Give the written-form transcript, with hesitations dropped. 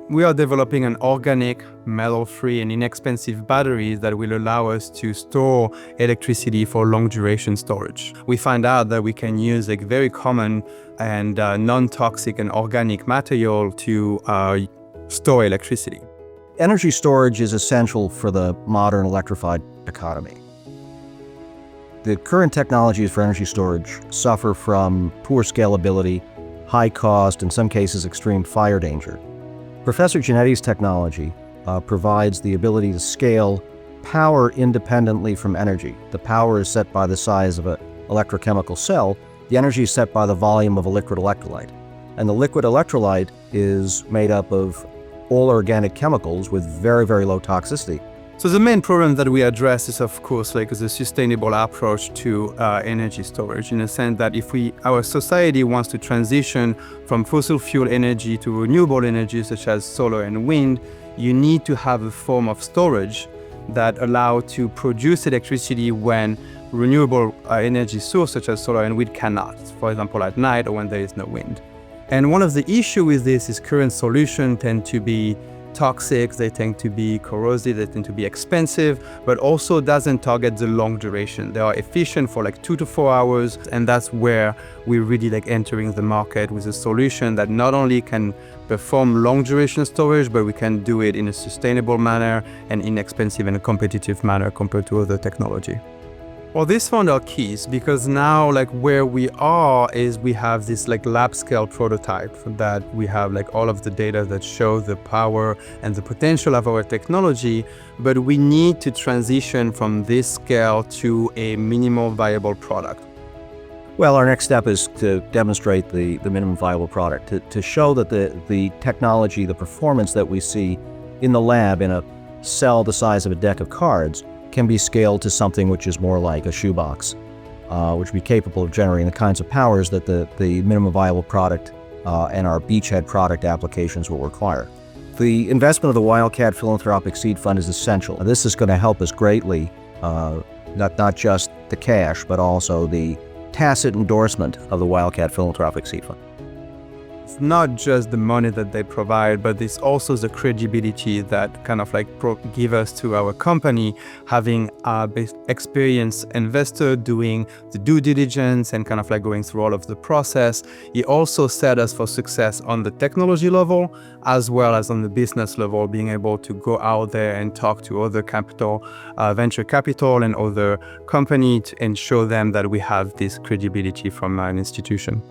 We are developing an organic, metal-free and inexpensive batteries that will allow us to store electricity for long-duration storage. We find out that we can use a very common and non-toxic and organic material to store electricity. Energy storage is essential for the modern electrified economy. The current technologies for energy storage suffer from poor scalability, high cost, in some cases extreme fire danger. Professor Gianetti's technology provides the ability to scale power independently from energy. The power is set by the size of an electrochemical cell. The energy is set by the volume of a liquid electrolyte. And the liquid electrolyte is made up of all organic chemicals with very, very low toxicity. So the main problem that we address is, of course, like the sustainable approach to energy storage, in a sense that if our society wants to transition from fossil fuel energy to renewable energy such as solar and wind, you need to have a form of storage that allow to produce electricity when renewable energy source such as solar and wind cannot, for example at night or when there is no wind. And one of the issues with this is current solutions tend to be toxic, they tend to be corrosive, they tend to be expensive, but also doesn't target the long duration. They are efficient for like 2 to 4 hours, and that's where we're really like entering the market with a solution that not only can perform long duration storage, but we can do it in a sustainable manner and inexpensive and competitive manner compared to other technology. Well, this found our keys because now like where we are is we have this like lab scale prototype that we have like all of the data that show the power and the potential of our technology, but we need to transition from this scale to a minimal viable product. Well, our next step is to demonstrate the minimum viable product, to show that the technology, the performance that we see in the lab in a cell the size of a deck of cards can be scaled to something which is more like a shoebox, which would be capable of generating the kinds of powers that the minimum viable product and our beachhead product applications will require. The investment of the Wildcat Philanthropic Seed Fund is essential. This is going to help us greatly, not just the cash, but also the tacit endorsement of the Wildcat Philanthropic Seed Fund. It's not just the money that they provide, but it's also the credibility that kind of like give us to our company, having a experienced investor doing the due diligence and kind of like going through all of the process. It also set us for success on the technology level, as well as on the business level, being able to go out there and talk to other capital, venture capital and other companies and show them that we have this credibility from an institution.